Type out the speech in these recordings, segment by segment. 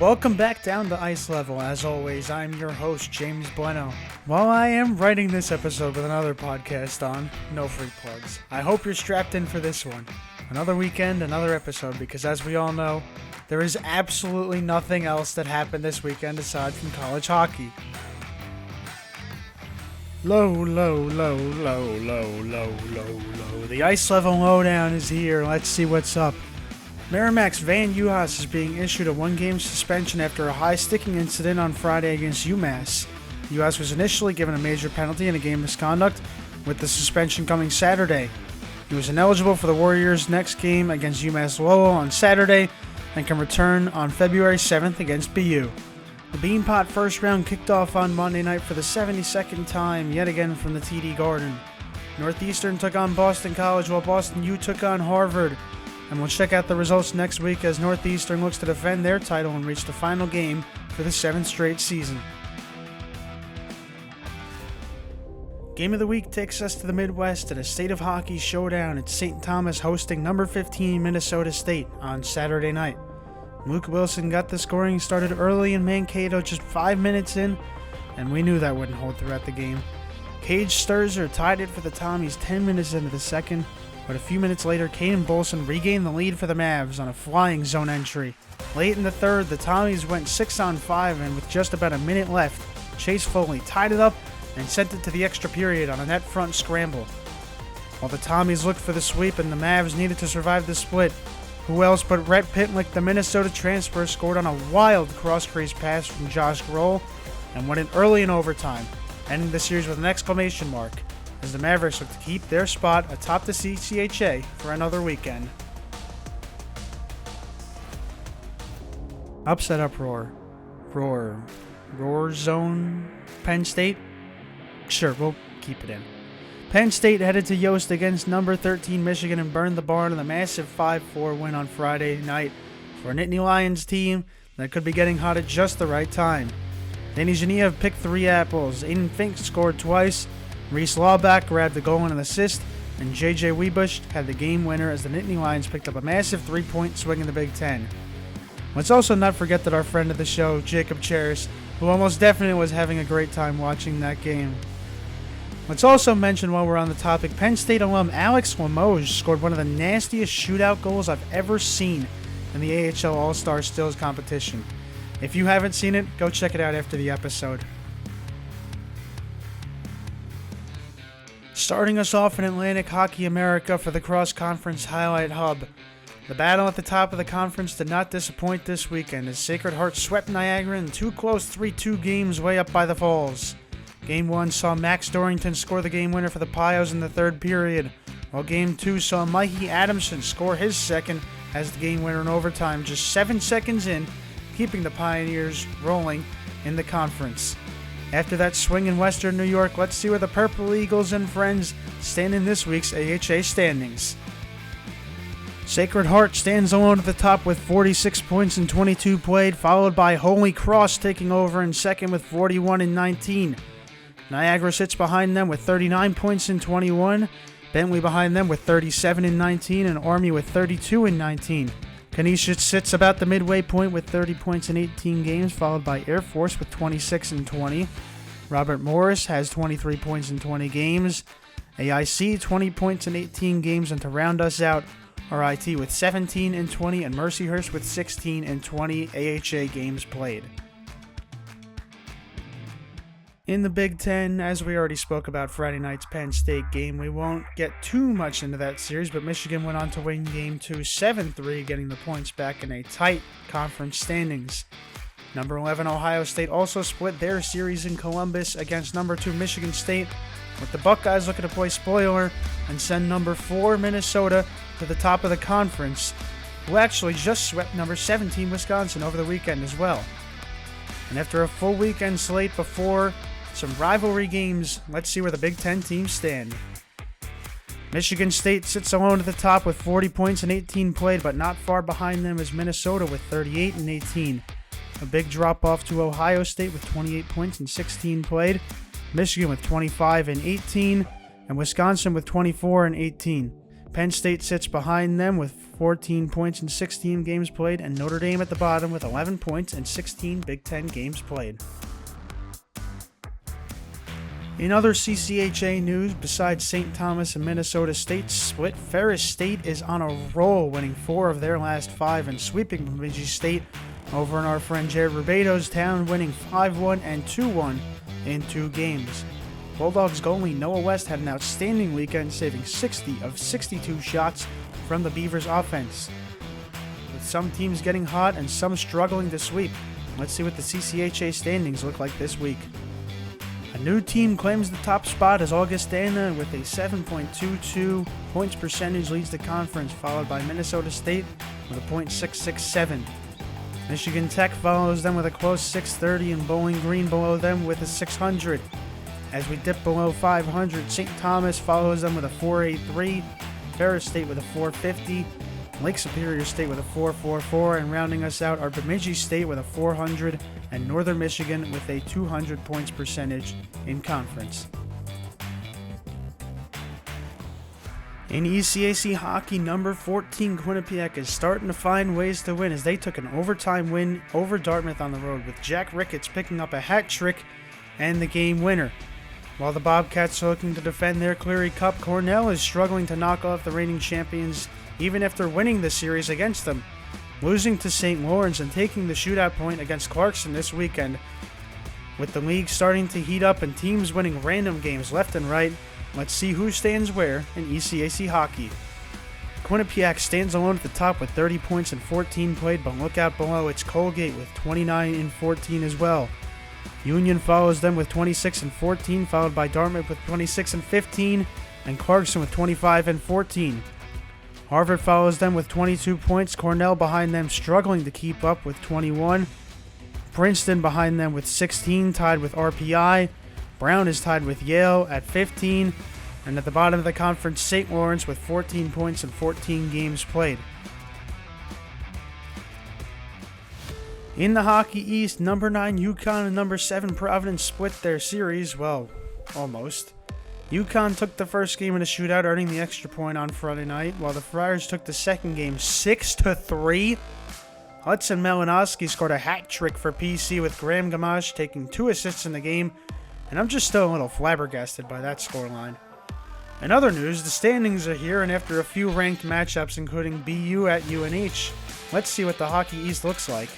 Welcome back down to Ice Level. As always, I'm your host, James Blennau. While I am writing this episode with another podcast on, no free plugs, I hope you're strapped in for this one. Another weekend, another episode, because as we all know, there is absolutely nothing else that happened this weekend aside from college hockey. Low. The Ice Level Lowdown is here. Let's see what's up. Merrimack's Van Uhas is being issued a one-game suspension after a high-sticking incident on Friday against UMass. Uhas was initially given a major penalty and a game misconduct, with the suspension coming Saturday. He was ineligible for the Warriors' next game against UMass Lowell on Saturday and can return on February 7th against BU. The Beanpot first round kicked off on Monday night for the 72nd time, yet again from the TD Garden. Northeastern took on Boston College while Boston U took on Harvard. And we'll check out the results next week as Northeastern looks to defend their title and reach the final game for the 7th straight season. Game of the week takes us to the Midwest at a State of Hockey showdown at St. Thomas hosting number 15 Minnesota State on Saturday night. Luke Wilson got the scoring started early in Mankato just 5 minutes in, and we knew that wouldn't hold throughout the game. Cage Sturzer tied it for the Tommies 10 minutes into the second, but a few minutes later, Caden Bolson regained the lead for the Mavs on a flying zone entry. Late in the third, the Tommies went 6-on-5, and with just about a minute left, Chase Foley tied it up and sent it to the extra period on a net front scramble. While the Tommies looked for the sweep and the Mavs needed to survive the split, who else but Rhett Pitlick, the Minnesota transfer, scored on a wild cross-crease pass from Josh Grohl and went in early in overtime, ending the series with an exclamation mark, as the Mavericks look to keep their spot atop the CCHA for another weekend. Upset Uproar. Roar Zone. Penn State? Sure, we'll keep it in. Penn State headed to Yost against number 13 Michigan and burned the barn in a massive 5-4 win on Friday night for a Nittany Lions team that could be getting hot at just the right time. Danny Genev picked 3 apples, Aiden Fink scored twice, Reese Lawback grabbed the goal and an assist, and J.J. Wiebusch had the game winner as the Nittany Lions picked up a massive 3-point swing in the Big Ten. Let's also not forget that our friend of the show, Jacob Charis, who almost definitely was having a great time watching that game. Let's also mention while we're on the topic, Penn State alum Alex Limoges scored one of the nastiest shootout goals I've ever seen in the AHL All-Star Stills competition. If you haven't seen it, go check it out after the episode. Starting us off in Atlantic Hockey America for the cross-conference highlight hub. The battle at the top of the conference did not disappoint this weekend as Sacred Heart swept Niagara in 2 close 3-2 games way up by the Falls. Game 1 saw Max Dorrington score the game winner for the Pios in the third period, while Game 2 saw Mikey Adamson score his second as the game winner in overtime just 7 seconds in, keeping the Pioneers rolling in the conference. After that swing in Western New York, let's see where the Purple Eagles and friends stand in this week's AHA standings. Sacred Heart stands alone at the top with 46 points and 22 played, followed by Holy Cross taking over in second with 41 and 19. Niagara sits behind them with 39 points and 21, Bentley behind them with 37 and 19, and Army with 32 and 19. Canisius sits about the midway point with 30 points in 18 games, followed by Air Force with 26 and 20. Robert Morris has 23 points in 20 games. AIC 20 points in 18 games, and to round us out, RIT with 17 and 20, and Mercyhurst with 16 and 20 AHA games played. In the Big Ten, as we already spoke about Friday night's Penn State game, we won't get too much into that series, but Michigan went on to win Game 2 7-3, getting the points back in a tight conference standings. Number 11 Ohio State also split their series in Columbus against number 2 Michigan State, with the Buckeyes looking to play spoiler and send number 4 Minnesota to the top of the conference, who actually just swept number 17 Wisconsin over the weekend as well. And after a full weekend slate before some rivalry games, let's see where the Big Ten teams stand. Michigan State sits alone at the top with 40 points and 18 played, but not far behind them is Minnesota with 38 and 18. A big drop off to Ohio State with 28 points and 16 played, Michigan with 25 and 18, and Wisconsin with 24 and 18. Penn State sits behind them with 14 points in 16 games played, and Notre Dame at the bottom with 11 points and 16 Big Ten games played. In other CCHA news, besides St. Thomas and Minnesota State's split, Ferris State is on a roll, winning 4 of their last 5 and sweeping Bemidji State over in our friend Jared Rubedo's town, winning 5-1 and 2-1 in 2 games. Bulldogs goalie Noah West had an outstanding weekend, saving 60 of 62 shots from the Beavers' offense. With some teams getting hot and some struggling to sweep, let's see what the CCHA standings look like this week. A new team claims the top spot as Augustana with a 7.22 points percentage leads the conference, followed by Minnesota State with a .667. Michigan Tech follows them with a close 630 and Bowling Green below them with a 600. As we dip below 500, St. Thomas follows them with a 483, Ferris State with a 450, Lake Superior State with a 444, and rounding us out are Bemidji State with a 400 and Northern Michigan with a 200 points percentage in conference. In ECAC hockey, number 14 Quinnipiac is starting to find ways to win as they took an overtime win over Dartmouth on the road, with Jack Ricketts picking up a hat trick and the game winner. While the Bobcats are looking to defend their Cleary Cup, Cornell is struggling to knock off the reigning champions even after winning the series against them, losing to St. Lawrence and taking the shootout point against Clarkson this weekend. With the league starting to heat up and teams winning random games left and right, let's see who stands where in ECAC hockey. Quinnipiac stands alone at the top with 30 points and 14 played, but look out below, it's Colgate with 29 and 14 as well. Union follows them with 26 and 14, followed by Dartmouth with 26 and 15, and Clarkson with 25 and 14. Harvard follows them with 22 points, Cornell behind them struggling to keep up with 21. Princeton behind them with 16, tied with RPI. Brown is tied with Yale at 15, and at the bottom of the conference, St. Lawrence with 14 points and 14 games played. In the Hockey East, number 9 UConn and number 7 Providence split their series, well, almost. UConn took the first game in a shootout, earning the extra point on Friday night, while the Friars took the second game 6-3. Hudson Malinowski scored a hat trick for PC, with Graham Gamache taking 2 assists in the game, and I'm just still a little flabbergasted by that scoreline. In other news, the standings are here, and after a few ranked matchups, including BU at UNH, let's see what the Hockey East looks like.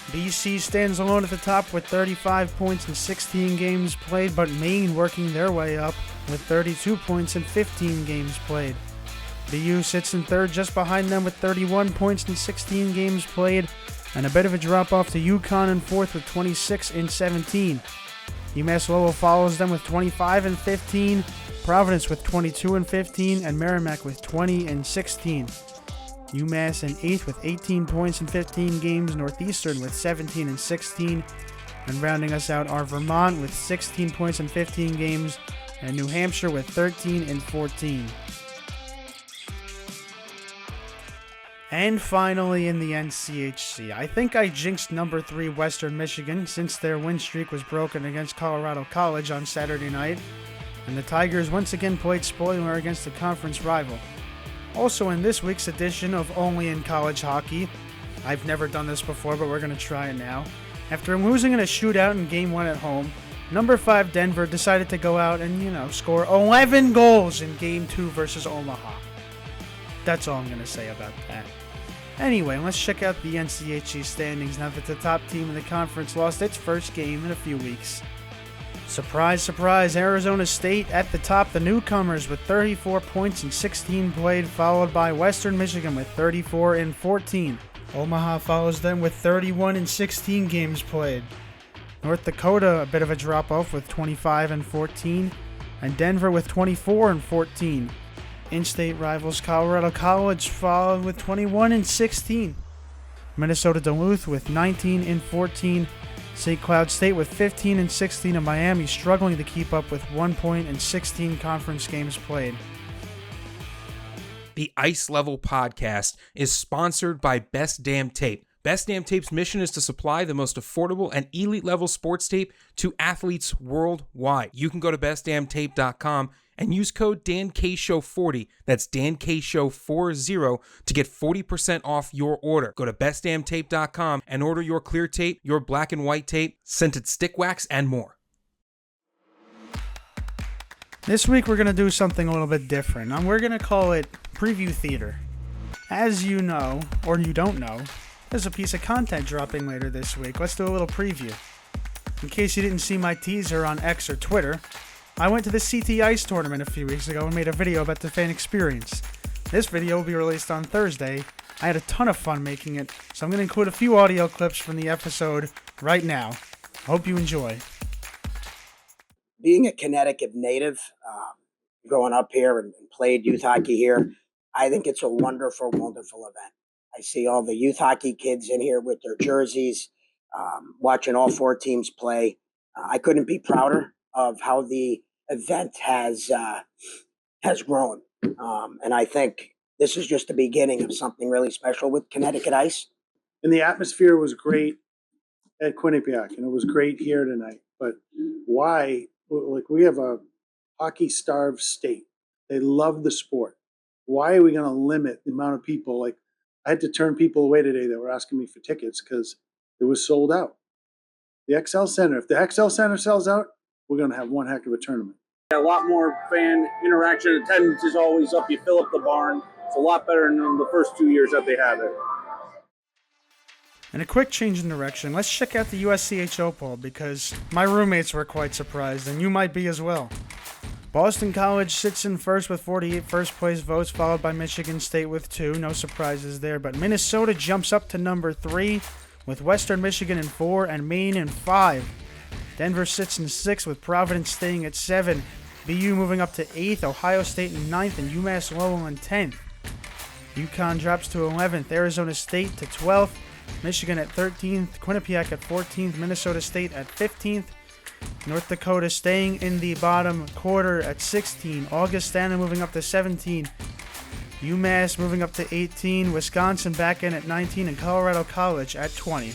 BC stands alone at the top with 35 points and 16 games played, but Maine working their way up with 32 points and 15 games played. BU sits in third just behind them with 31 points and 16 games played, and a bit of a drop off to UConn in fourth with 26 and 17. UMass Lowell follows them with 25 and 15, Providence with 22 and 15, and Merrimack with 20 and 16. UMass in 8th with 18 points in 15 games, Northeastern with 17 and 16, and rounding us out are Vermont with 16 points in 15 games, and New Hampshire with 13 and 14. And finally in the NCHC, I think I jinxed number 3 Western Michigan since their win streak was broken against Colorado College on Saturday night, and the Tigers once again played spoiler against a conference rival. Also in this week's edition of Only in College Hockey, I've never done this before, but we're going to try it now. After losing in a shootout in Game 1 at home, number 5 Denver decided to go out and, score 11 goals in Game 2 versus Omaha. That's all I'm going to say about that. Anyway, let's check out the NCHC standings now that the top team in the conference lost its first game in a few weeks. Surprise, surprise, Arizona State at the top, the newcomers with 34 points and 16 played, followed by Western Michigan with 34 and 14. Omaha follows them with 31 and 16 games played. North Dakota, a bit of a drop-off with 25 and 14, and Denver with 24 and 14. In-state rivals Colorado College followed with 21 and 16. Minnesota Duluth with 19 and 14. St. Cloud State with 15 and 16, and Miami struggling to keep up with 1 point and 16 conference games played. The Ice Level Podcast is sponsored by Best Damn Tape. Best Damn Tape's mission is to supply the most affordable and elite level sports tape to athletes worldwide. You can go to bestdamntape.com and use code DanKShow40, that's DanKShow40, to get 40% off your order. Go to bestdamntape.com and order your clear tape, your black and white tape, scented stick wax, and more. This week we're going to do something a little bit different, and we're going to call it Preview Theater. As you know, or you don't know, there's a piece of content dropping later this week. Let's do a little preview. In case you didn't see my teaser on X or Twitter, I went to the CT Ice tournament a few weeks ago and made a video about the fan experience. This video will be released on Thursday. I had a ton of fun making it, so I'm going to include a few audio clips from the episode right now. Hope you enjoy. Being a Connecticut native, growing up here and played youth hockey here, I think it's a wonderful, wonderful event. I see all the youth hockey kids in here with their jerseys, watching all four teams play. I couldn't be prouder of how the event has grown. And I think this is just the beginning of something really special with Connecticut Ice. And the atmosphere was great at Quinnipiac, and it was great here tonight. But why? Like, we have a hockey-starved state. They love the sport. Why are we going to limit the amount of people? Like, I had to turn people away today that were asking me for tickets because it was sold out. The XL Center, if the XL Center sells out, we're going to have one heck of a tournament. A lot more fan interaction. Attendance is always up. You fill up the barn. It's a lot better than the first 2 years that they had it. And a quick change in direction, let's check out the USCHO Poll because my roommates were quite surprised, and you might be as well. Boston College sits in first with 48 first-place votes, followed by Michigan State with 2. No surprises there, but Minnesota jumps up to number 3 with Western Michigan in 4 and Maine in 5. Denver sits in 6 with Providence staying at 7. BU moving up to 8th, Ohio State in 9th, and UMass Lowell in 10th. UConn drops to 11th, Arizona State to 12th, Michigan at 13th, Quinnipiac at 14th, Minnesota State at 15th, North Dakota staying in the bottom quarter at 16, Augustana moving up to 17, UMass moving up to 18, Wisconsin back in at 19, and Colorado College at 20.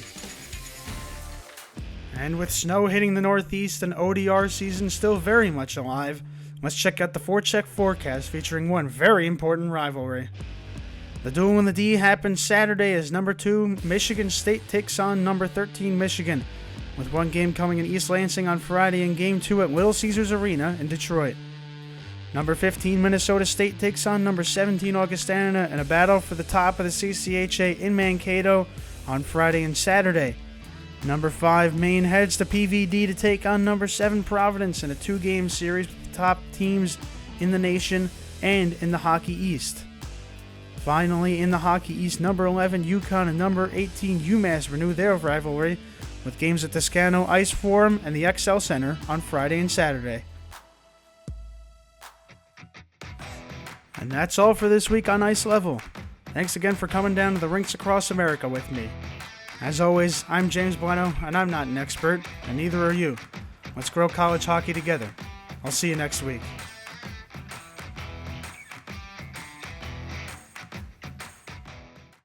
And with snow hitting the Northeast and ODR season still very much alive, let's check out the Forecheck Forecast featuring one very important rivalry. The duel in the D happens Saturday as number 2 Michigan State takes on number 13 Michigan, with one game coming in East Lansing on Friday and game 2 at Little Caesars Arena in Detroit. Number 15 Minnesota State takes on number 17 Augustana in a battle for the top of the CCHA in Mankato on Friday and Saturday. Number 5 Maine heads to PVD to take on number 7 Providence in a 2-game series with the top teams in the nation and in the Hockey East. Finally, in the Hockey East, number 11 UConn and number 18 UMass renew their rivalry with games at the Scano Ice Forum and the XL Center on Friday and Saturday. And that's all for this week on Ice Level. Thanks again for coming down to the rinks across America with me. As always, I'm James Blennau, and I'm not an expert, and neither are you. Let's grow college hockey together. I'll see you next week.